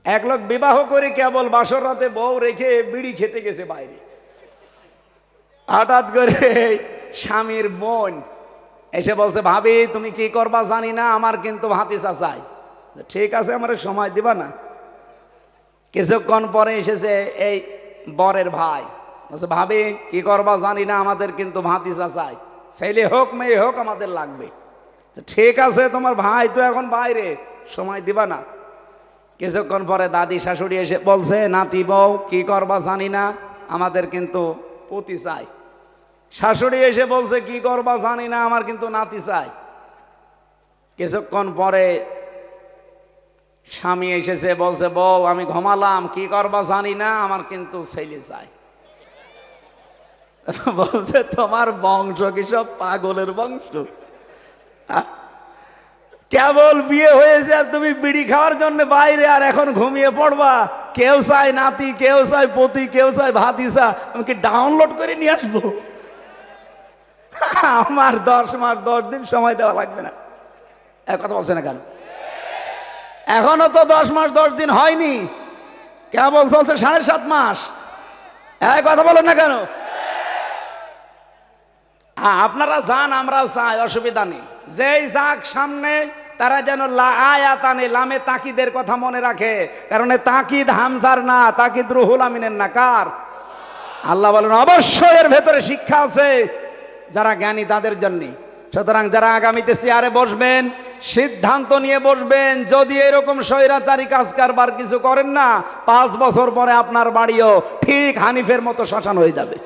এক লোক বিবাহ করে কেবল বাসর রাতে বউ রেখে বিড়ি খেতে গেছে বাইরে। হঠাৎ করে স্বামীর বোন এসে বলছে, ভাবি তুমি কি করবা জানি না, আমার কিন্তু ভাতিজা চাই। ঠিক আছে, আমার সময় দিবা না? কিছুক্ষণ পরে এসেছে এই বরের ভাই, বলছে ভাবি কি করবা জানি না, আমাদের কিন্তু ভাতিজা চাই, ছেলে হোক মেয়ে হোক আমাদের লাগবে। ঠিক আছে, তোমার ভাই তো এখন বাইরে, সময় দিবা না? কিছুক্ষণ পরে দাদি শাশুড়ি এসে বলছে, নাতি বউ কি করবা জানি না, আমাদের কিন্তু পতি চাই। শাশুড়ি এসে বলছে, কি করবা জানি না, আমার কিন্তু নাতি চাই। কিছুক্ষণ পরে স্বামী এসেছে, বলছে বউ আমি ঘুমালাম, কি করবা জানি না, আমার কিন্তু ছেলে চাই। বলছে তোমার বংশ কি সব পাগলের বংশ? কেবল বিয়ে হয়েছে আর তুমি বিড়ি খাওয়ার জন্য বাইরে, আর এখন ঘুমিয়ে পড়বা? কেউ চায় নাতি, কেউ চায় পতি, কেউ চায় ভাতিজা, আমি কি ডাউনলোড করে নিয়ে আসবো? আমার 10 মাস 10 দিন সময় দেওয়া লাগবে না। এক কথা বলছে না কেন? এখনো তো 10 মাস 10 দিন হয়নি, কেবল চলছে 7.5 মাস। এক কথা বলেন না কেন? আপনারা যান, আমরাও চাই, অসুবিধা নেই। যেই যাক সামনে তারা যেন আয়াতানে লামে তাকিদের কথা মনে রাখে, কারণ তাকিদ হামজার না, তাকিদ রুহুল আমিনের না। কার? আল্লাহ বলেন অবশ্যই এর ভেতরে শিক্ষা আছে যারা জ্ঞানী তাদের জন্য। সুতরাং যারা আগামীতে চেয়ারে বসবেন, সিদ্ধান্ত নিয়ে বসবেন, যদি এরকম স্বৈরাচারী কাজ কারবার কিছু করেন না, 5 বছর পরে আপনার বাড়িও ঠিক হানিফের মতো শ্মশান হয়ে যাবে।